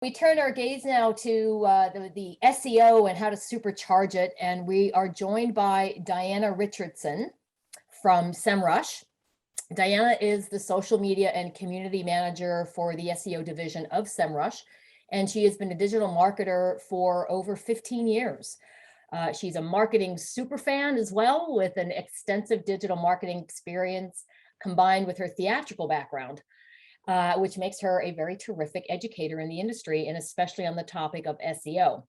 We turn our gaze now to the SEO and how to supercharge it. And we are joined by Diana Richardson from SEMrush. Diana is the social media and community manager for the SEO division of SEMrush, and she has been a digital marketer for over 15 years. She's a marketing super fan as well, with an extensive digital marketing experience combined with her theatrical background. Which makes her a very terrific educator in the industry, and especially on the topic of SEO.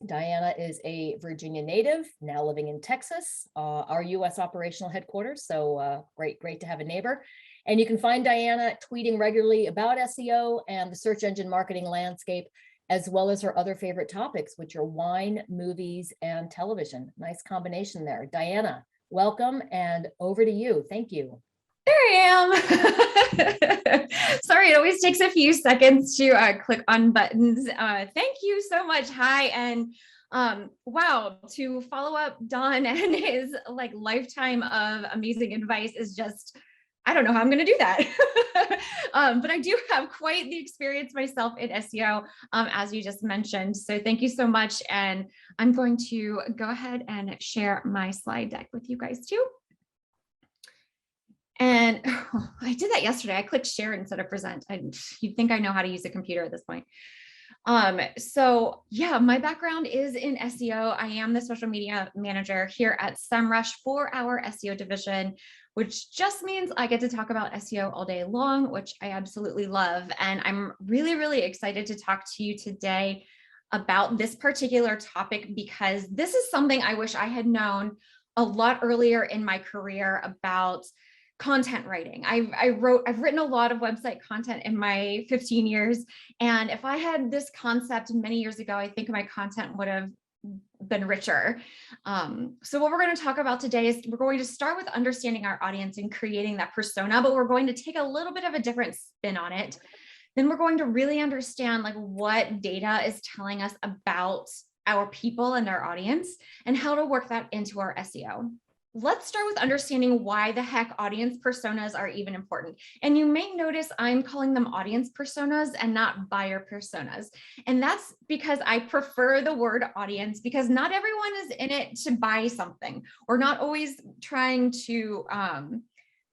Diana is a Virginia native, now living in Texas, our US operational headquarters. So great to have a neighbor. And you can find Diana tweeting regularly about SEO and the search engine marketing landscape, as well as her other favorite topics, which are wine, movies, and television. Nice combination there. Diana, welcome, and over to you. Thank you. There I am. Sorry, it always takes a few seconds to click on buttons. Thank you so much. Hi, and wow, to follow up Don and his lifetime of amazing advice is just, I don't know how I'm going to do that. But I do have quite the experience myself in SEO, as you just mentioned. So thank you so much. And I'm going to go ahead and share my slide deck with you guys too. And I did that yesterday. I clicked share instead of present. You'd think I know how to use a computer at this point. So yeah, my background is in SEO. I am the social media manager here at SEMrush for our SEO division, which just means I get to talk about SEO all day long, which I absolutely love. And I'm really excited to talk to you today about this particular topic, because this is something I wish I had known a lot earlier in my career about content writing. I've written a lot of website content in my 15 years. And if I had this concept many years ago, I think my content would have been richer. So what we're going to talk about today is we're going to start with understanding our audience and creating that persona, but we're going to take a little bit of a different spin on it. Then we're going to really understand what data is telling us about our people and our audience and how to work that into our SEO. Let's start with understanding why the heck audience personas are even important. And you may notice I'm calling them audience personas and not buyer personas. And that's because I prefer the word audience, because not everyone is in it to buy something. We're not always trying to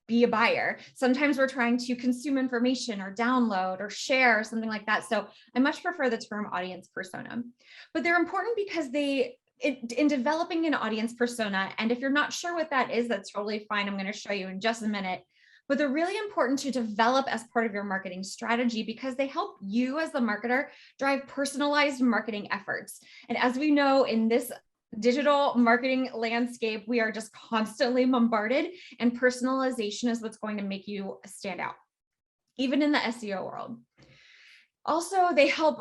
be a buyer. Sometimes we're trying to consume information or download or share or something like that. So I much prefer the term audience persona. But they're important because in developing an audience persona, and if you're not sure what that is, that's totally fine. I'm going to show you in just a minute. But they're really important to develop as part of your marketing strategy, because they help you as the marketer drive personalized marketing efforts. And as we know, in this digital marketing landscape, we are just constantly bombarded, and personalization is what's going to make you stand out, even in the SEO world. Also, they help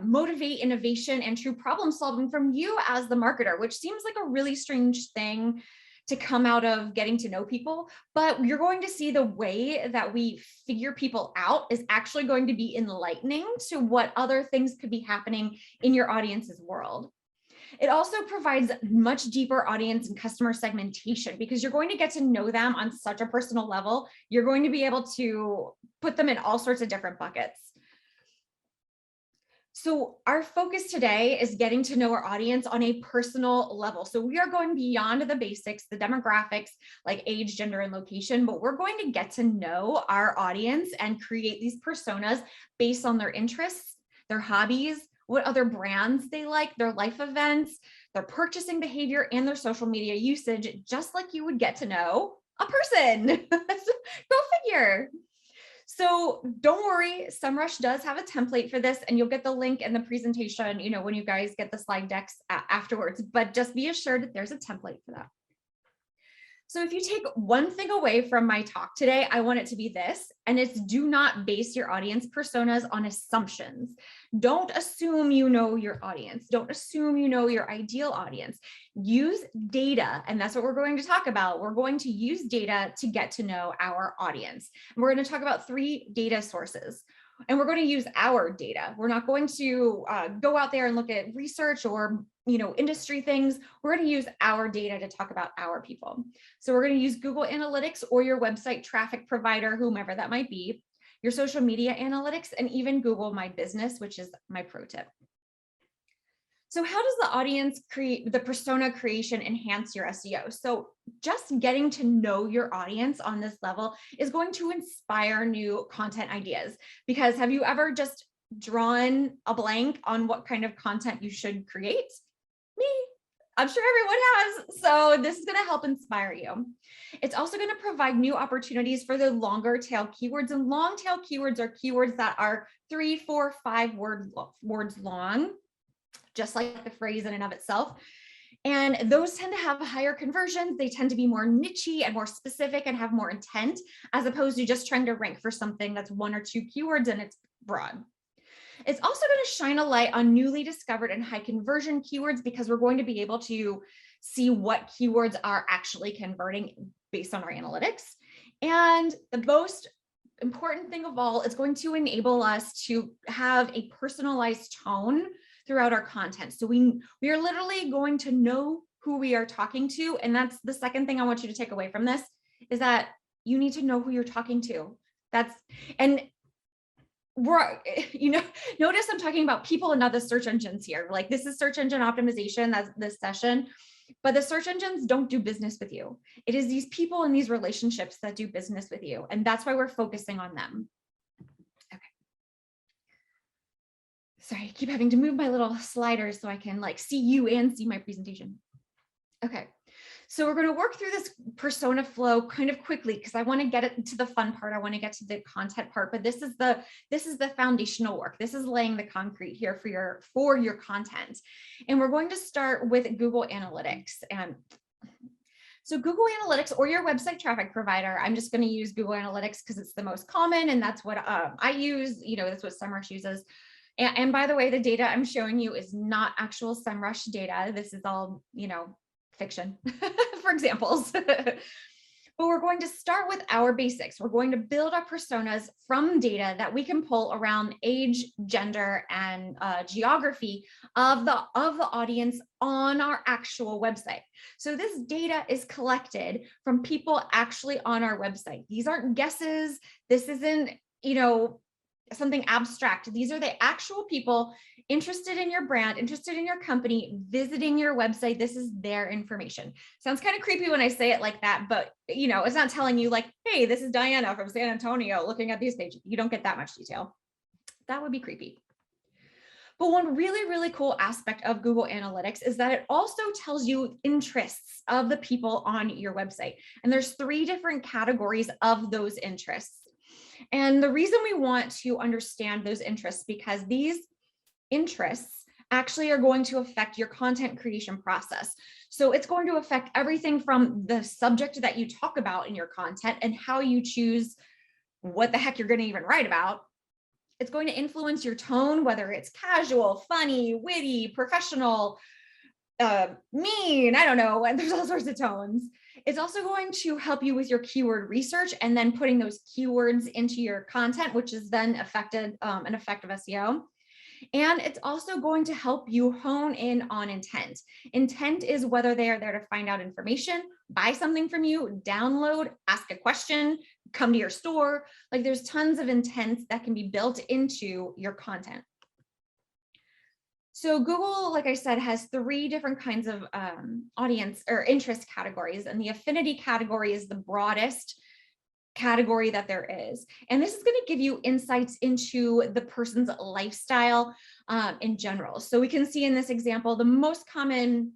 motivate innovation and true problem solving from you as the marketer, which seems like a really strange thing to come out of getting to know people, but you're going to see the way that we figure people out is actually going to be enlightening to what other things could be happening in your audience's world. It also provides much deeper audience and customer segmentation, because you're going to get to know them on such a personal level. You're going to be able to put them in all sorts of different buckets. So our focus today is getting to know our audience on a personal level. So we are going beyond the basics, the demographics like age, gender, and location, but we're going to get to know our audience and create these personas based on their interests, their hobbies, what other brands they like, their life events, their purchasing behavior, and their social media usage, just like you would get to know a person. Go figure. So don't worry, SEMrush does have a template for this, and you'll get the link in the presentation, when you guys get the slide decks afterwards, but just be assured that there's a template for that. So if you take one thing away from my talk today, I want it to be this, and it's: do not base your audience personas on assumptions. Don't assume you know your audience. Don't assume you know your ideal audience. Use data, and that's what we're going to talk about. We're going to use data to get to know our audience. And we're going to talk about 3 data sources. And we're going to use our data. We're not going to go out there and look at research or industry things. We're going to use our data to talk about our people. So we're going to use Google Analytics or your website traffic provider, whomever that might be. your social media analytics, and even Google My Business, which is my pro tip. So how does the audience create the persona creation enhance your SEO? So just getting to know your audience on this level is going to inspire new content ideas. Because have you ever just drawn a blank on what kind of content you should create? Me. I'm sure everyone has. So this is going to help inspire you. It's also going to provide new opportunities for the longer tail keywords, and long tail keywords are keywords that are 3, 4, 5 words long, just like the phrase in and of itself. And those tend to have higher conversions. They tend to be more niche-y and more specific and have more intent, as opposed to just trying to rank for something that's 1 or 2 keywords and it's broad. It's also going to shine a light on newly discovered and high conversion keywords, because we're going to be able to see what keywords are actually converting based on our analytics. And the most important thing of all, it's going to enable us to have a personalized tone throughout our content. So we are literally going to know who we are talking to. And that's the second thing I want you to take away from this, is that you need to know who you're talking to. And we're, notice I'm talking about people and not the search engines here. Like, this is search engine optimization, that's this session, but the search engines don't do business with you. It is these people and these relationships that do business with you. And that's why we're focusing on them. Sorry, I keep having to move my little sliders so I can see you and see my presentation. Okay, so we're going to work through this persona flow kind of quickly, because I want to get it to the fun part. I want to get to the content part, but this is the foundational work. This is laying the concrete here for your content. And we're going to start with Google Analytics. And so Google Analytics, or your website traffic provider, I'm just going to use Google Analytics because it's the most common, and that's what I use. That's what SEMrush uses. And by the way, the data I'm showing you is not actual SEMrush data. This is all, fiction for examples. But we're going to start with our basics. We're going to build our personas from data that we can pull around age, gender, and geography of the audience on our actual website. So this data is collected from people actually on our website. These aren't guesses. This isn't, something abstract. These are the actual people interested in your brand, interested in your company, visiting your website. This is their information. Sounds kind of creepy when I say it like that, but it's not telling you hey, this is Diana from San Antonio looking at these pages. You don't get that much detail. That would be creepy. But one really, really cool aspect of Google Analytics is that it also tells you interests of the people on your website. And there's 3 different categories of those interests. And the reason we want to understand those interests, because these interests actually are going to affect your content creation process. So it's going to affect everything from the subject that you talk about in your content and how you choose what the heck you're going to even write about. It's going to influence your tone, whether it's casual, funny, witty, professional, mean, I don't know, and there's all sorts of tones. It's also going to help you with your keyword research and then putting those keywords into your content, which is then an effective SEO. And it's also going to help you hone in on intent. Intent is whether they are there to find out information, buy something from you, download, ask a question, come to your store. There's tons of intent that can be built into your content. So Google, like I said, has 3 different kinds of audience or interest categories, and the affinity category is the broadest category that there is. And this is going to give you insights into the person's lifestyle in general. So we can see in this example, the most common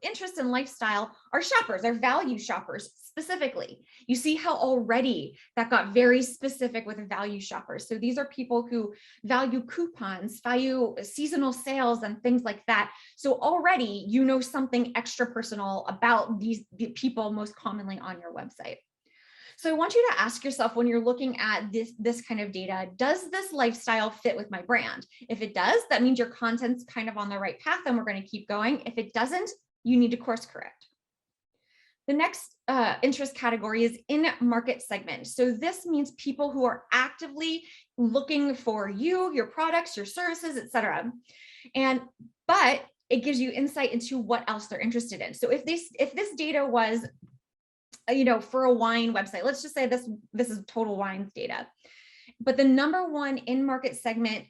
interest in lifestyle are shoppers, are value shoppers specifically. You see how already that got very specific with value shoppers. So these are people who value coupons, value seasonal sales and things like that. So already something extra personal about the people most commonly on your website. So I want you to ask yourself, when you're looking at this kind of data, does this lifestyle fit with my brand? If it does, that means your content's kind of on the right path and we're going to keep going. If it doesn't, you need to course correct. The next interest category is in market segment. So this means people who are actively looking for you, your products, your services, etc. But it gives you insight into what else they're interested in. So if this data was, for a wine website, let's just say this is total wines data. but the number one in-market segment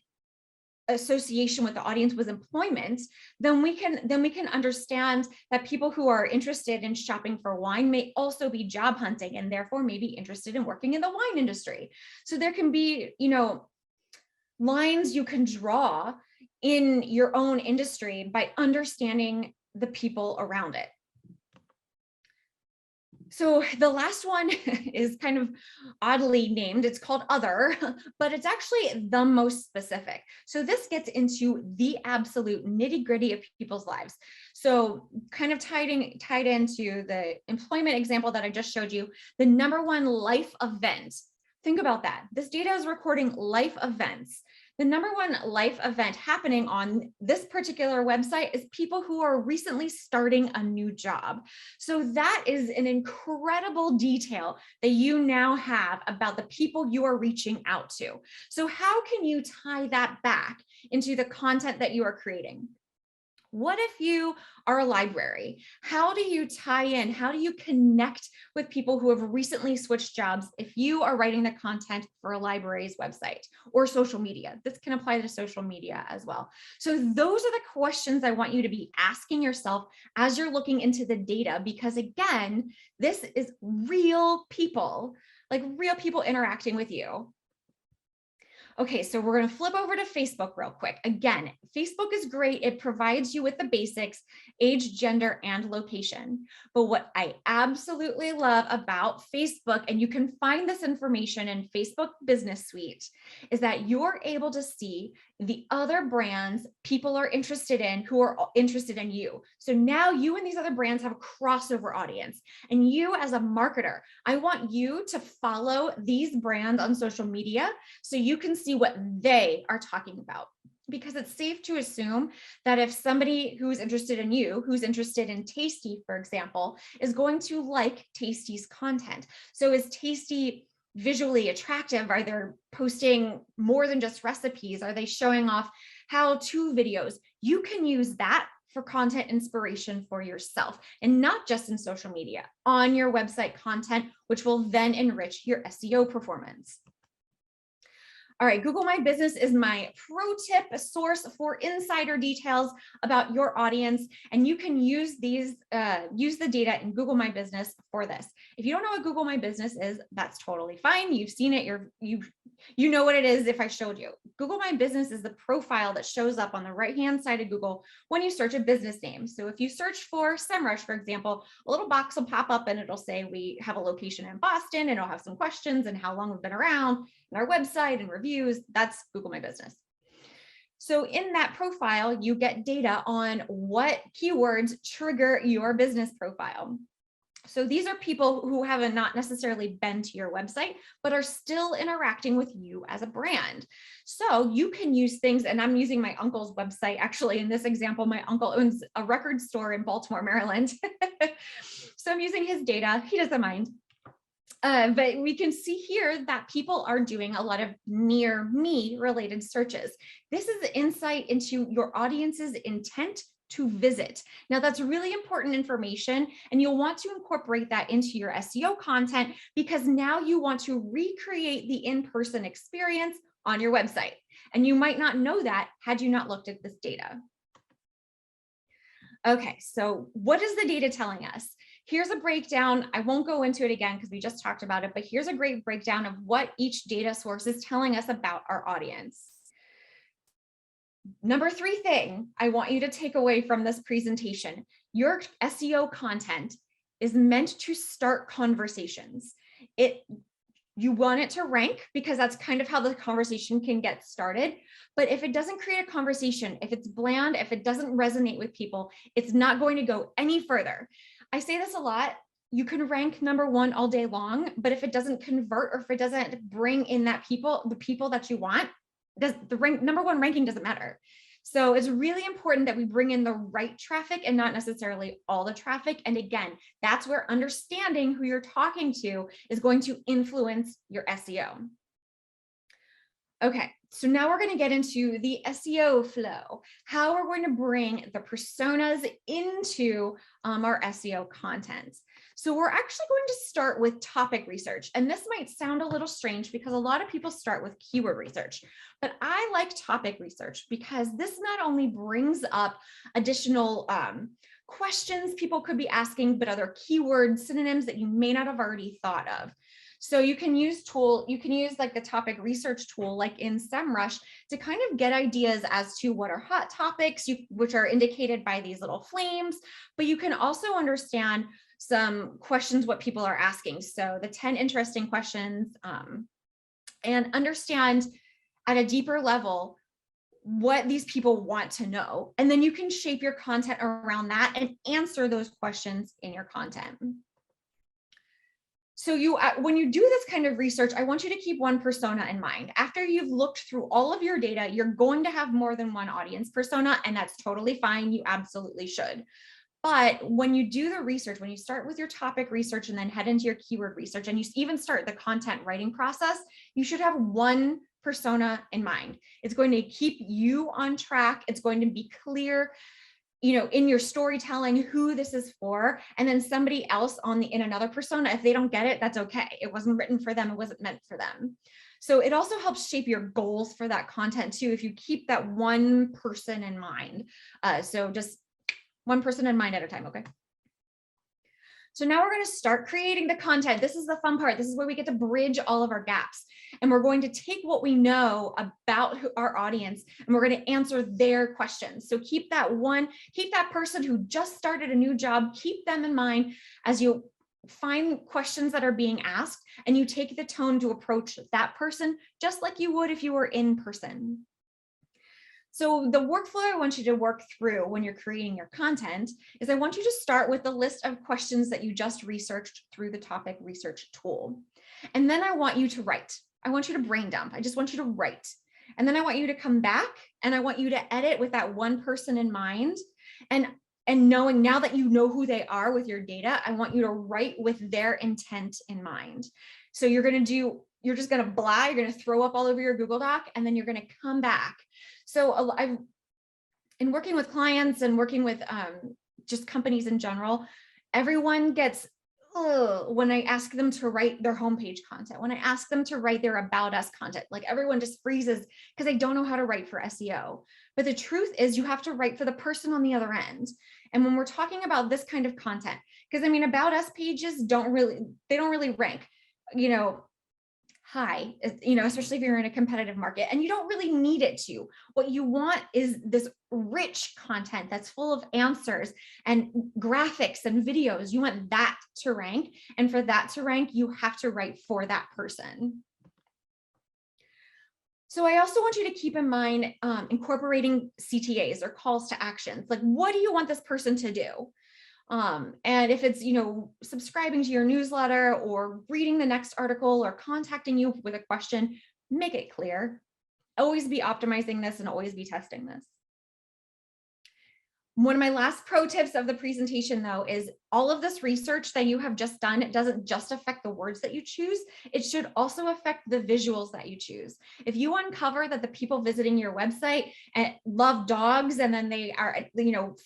association with the audience was employment, then we can understand that people who are interested in shopping for wine may also be job hunting and therefore may be interested in working in the wine industry. So there can be, lines you can draw in your own industry by understanding the people around it. So the last one is kind of oddly named. It's called other, but it's actually the most specific. So this gets into the absolute nitty gritty of people's lives. So kind of tied into the employment example that I just showed you, the number one life event. Think about that. This data is recording life events. The number one life event happening on this particular website is people who are recently starting a new job. So that is an incredible detail that you now have about the people you are reaching out to. So how can you tie that back into the content that you are creating? What if you are a library? How do you tie in? How do you connect with people who have recently switched jobs if you are writing the content for a library's website or social media? This can apply to social media as well. So those are the questions I want you to be asking yourself as you're looking into the data, because again, this is real people, like real people interacting with you. Okay, so we're going to flip over to Facebook real quick. Again, Facebook is great. It provides you with the basics, age, gender, and location. But what I absolutely love about Facebook, and you can find this information in Facebook Business Suite, is that you're able to see the other brands people are interested in who are interested in you. So now you and these other brands have a crossover audience. And you as a marketer, I want you to follow these brands on social media so you can see what they are talking about. Because it's safe to assume that if somebody who's interested in you, who's interested in Tasty, for example, is going to like Tasty's content. So is Tasty visually attractive? Are they posting more than just recipes? Are they showing off how-to videos? You can use that for content inspiration for yourself, and not just in social media, on your website content, which will then enrich your SEO performance. All right, Google My Business is my pro tip source for insider details about your audience, and you can use these, use the data in Google My Business for this. If you don't know what Google My Business is, that's totally fine. You've seen it, you know what it is if I showed you. Google My Business is the profile that shows up on the right-hand side of Google when you search a business name. So if you search for SEMrush, for example, a little box will pop up and it'll say we have a location in Boston, and it'll have some questions and how long we've been around, and our website and reviews. That's Google My Business. So in that profile, you get data on what keywords trigger your business profile. So these are people who have not necessarily been to your website, but are still interacting with you as a brand. So you can use things, and I'm using my uncle's website. Actually, in this example, my uncle owns a record store in Baltimore, Maryland. So I'm using his data. He doesn't mind. But we can see here that people are doing a lot of near me related searches. This is insight into your audience's intent to visit. Now that's really important information, and you'll want to incorporate that into your SEO content, because now you want to recreate the in-person experience on your website. And you might not know that had you not looked at this data. Okay, so what is the data telling us? Here's a breakdown. I won't go into it again because we just talked about it, but here's a great breakdown of what each data source is telling us about our audience. Number 3 thing I want you to take away from this presentation: your SEO content is meant to start conversations. You want it to rank because that's kind of how the conversation can get started. But if it doesn't create a conversation, if it's bland, if it doesn't resonate with people, it's not going to go any further. I say this a lot. You can rank number 1 all day long, but if it doesn't convert, or if it doesn't bring in the people that you want, the number 1 ranking doesn't matter. So it's really important that we bring in the right traffic and not necessarily all the traffic. And again, that's where understanding who you're talking to is going to influence your SEO. Okay, so now we're going to get into the SEO flow, how we're going to bring the personas into our SEO content. So we're actually going to start with topic research. And this might sound a little strange because a lot of people start with keyword research, but I like topic research because this not only brings up additional questions people could be asking, but other keywords, synonyms that you may not have already thought of. So you can use like the topic research tool, like in SEMrush, to kind of get ideas as to what are hot topics, which are indicated by these little flames, but you can also understand some questions, what people are asking. So the 10 interesting questions, and understand at a deeper level what these people want to know. And then you can shape your content around that and answer those questions in your content. So when you do this kind of research, I want you to keep one persona in mind. After you've looked through all of your data, you're going to have more than one audience persona, and that's totally fine. You absolutely should. But when you do the research, when you start with your topic research and then head into your keyword research, and you even start the content writing process, you should have one persona in mind. It's going to keep you on track. It's going to be clear, in your storytelling who this is for, and then somebody else in another persona, if they don't get it, that's okay. It wasn't written for them. It wasn't meant for them. So it also helps shape your goals for that content too, if you keep that one person in mind. So just one person in mind at a time, okay? So now we're going to start creating the content. This is the fun part. This is where we get to bridge all of our gaps. And we're going to take what we know about our audience, and we're going to answer their questions. So keep that person who just started a new job, keep them in mind as you find questions that are being asked, and you take the tone to approach that person just like you would if you were in person. So the workflow I want you to work through when you're creating your content is I want you to start with the list of questions that you just researched through the topic research tool. And then I want you to write. I want you to brain dump. I just want you to write. And then I want you to come back and I want you to edit with that one person in mind. And knowing now that you know who they are with your data, I want you to write with their intent in mind. So you're just going to blah, you're going to throw up all over your Google Doc, and then you're going to come back. So in working with clients and working with just companies in general, everyone gets, when I ask them to write their homepage content, when I ask them to write their about us content, like everyone just freezes because they don't know how to write for SEO. But the truth is you have to write for the person on the other end. And when we're talking about this kind of content, because about us pages don't really rank, high, especially if you're in a competitive market, and you don't really need it to. What you want is this rich content that's full of answers and graphics and videos. You want that to rank. And for that to rank, you have to write for that person. So I also want you to keep in mind incorporating CTAs or calls to actions. Like, what do you want this person to do? And if it's, subscribing to your newsletter or reading the next article or contacting you with a question, make it clear. Always be optimizing this and always be testing this. One of my last pro tips of the presentation, though, is all of this research that you have just done, it doesn't just affect the words that you choose. It should also affect the visuals that you choose. If you uncover that the people visiting your website love dogs, and then they are,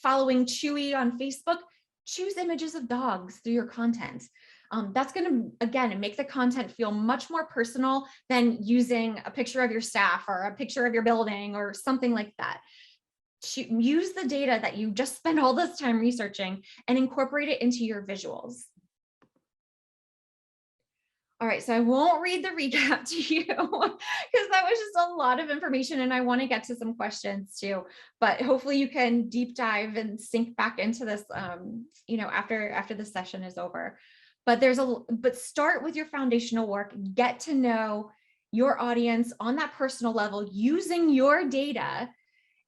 following Chewy on Facebook, choose images of dogs through your content. That's going to, again, make the content feel much more personal than using a picture of your staff or a picture of your building or something like that. Use the data that you just spent all this time researching and incorporate it into your visuals. All right, so I won't read the recap to you because that was just a lot of information, and I want to get to some questions too. But hopefully you can deep dive and sink back into this, after the session is over. But start with your foundational work. Get to know your audience on that personal level using your data,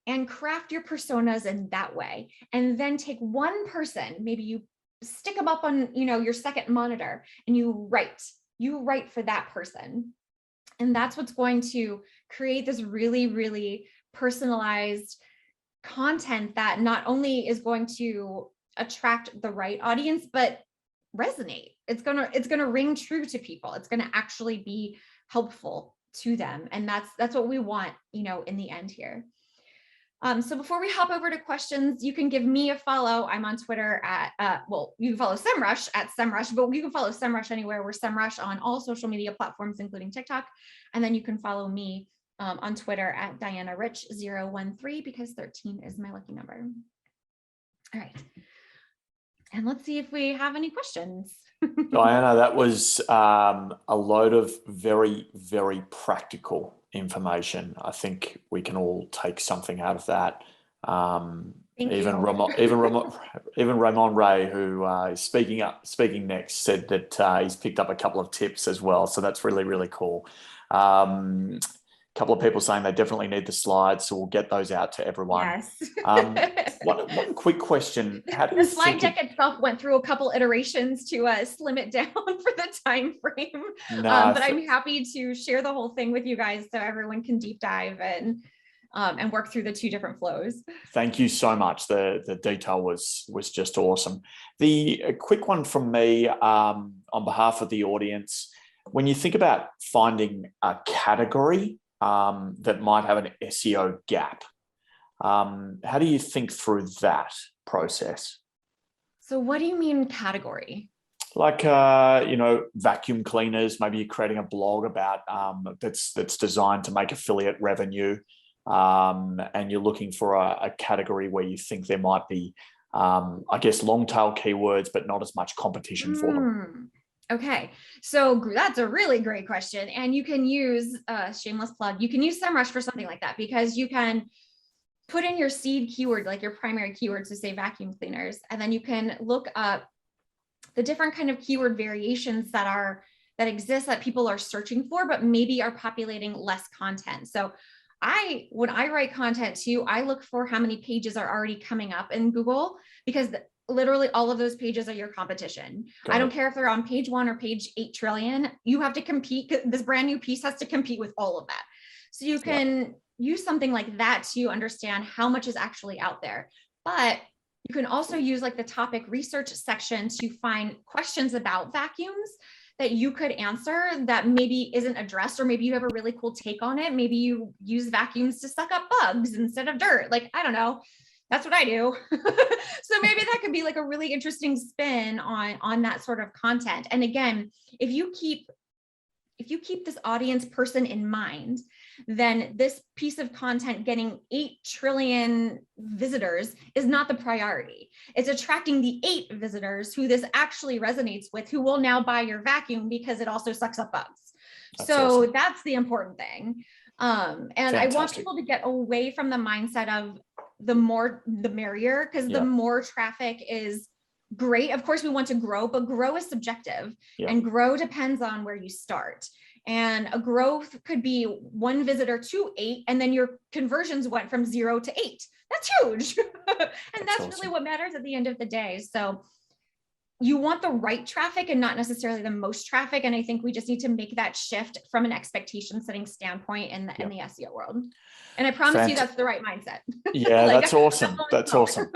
and craft your personas in that way. And then take one person, maybe you stick them up on, your second monitor, and you write for that person. And that's what's going to create this really, really personalized content that not only is going to attract the right audience, but resonate. It's gonna ring true to people. It's gonna actually be helpful to them. And that's what we want, in the end here. So before we hop over to questions, you can give me a follow. I'm on Twitter at, you can follow SEMrush at SEMrush, but you can follow SEMrush anywhere. We're SEMrush on all social media platforms, including TikTok. And then you can follow me on Twitter at DianaRich013 because 13 is my lucky number. All right. And let's see if we have any questions. Diana, that was a load of very, very practical information. I think we can all take something out of that. Even Ramon Ray, who is speaking next, said that he's picked up a couple of tips as well. So that's really, really cool. Couple of people saying they definitely need the slides, so we'll get those out to everyone. Yes. One quick question. How do the you slide deck itself went through a couple iterations to slim it down for the time frame. But I'm happy to share the whole thing with you guys so everyone can deep dive and work through the two different flows. Thank you so much. The detail was just awesome. A quick one from me on behalf of the audience. When you think about finding a category that might have an SEO gap, how do you think through that process? So what do you mean category? Like, vacuum cleaners, maybe you're creating a blog about that's designed to make affiliate revenue, and you're looking for a category where you think there might be, I guess, long tail keywords, but not as much competition for them. Okay, so that's a really great question. And you can use shameless plug. You can use SEMrush for something like that because you can put in your seed keyword, like your primary keywords, to say vacuum cleaners, and then you can look up the different kind of keyword variations that exist that people are searching for, but maybe are populating less content. So when I write content too, I look for how many pages are already coming up in Google, because literally all of those pages are your competition. I don't care if they're on page 1 or page 8 trillion, you have to compete. This brand new piece has to compete with all of that. So you can use something like that to understand how much is actually out there. But you can also use like the topic research section to find questions about vacuums that you could answer that maybe isn't addressed, or maybe you have a really cool take on it. Maybe you use vacuums to suck up bugs instead of dirt. Like, I don't know. That's what I do. So maybe that could be like a really interesting spin on that sort of content. And again, if you keep this audience person in mind, then this piece of content getting 8 trillion visitors is not the priority. It's attracting the 8 visitors who this actually resonates with, who will now buy your vacuum because it also sucks up bugs. So awesome. That's the important thing. And fantastic. I want people to get away from the mindset of the more the merrier, because the more traffic is great. Of course, we want to grow, but grow is subjective, and grow depends on where you start. And a growth could be 1 visitor to 8, and then your conversions went from 0 to 8. That's huge. And that's awesome. Really what matters at the end of the day. So you want the right traffic and not necessarily the most traffic. And I think we just need to make that shift from an expectation setting standpoint in the SEO world. And I promise you that's the right mindset. Yeah, like, that's awesome. That's awesome.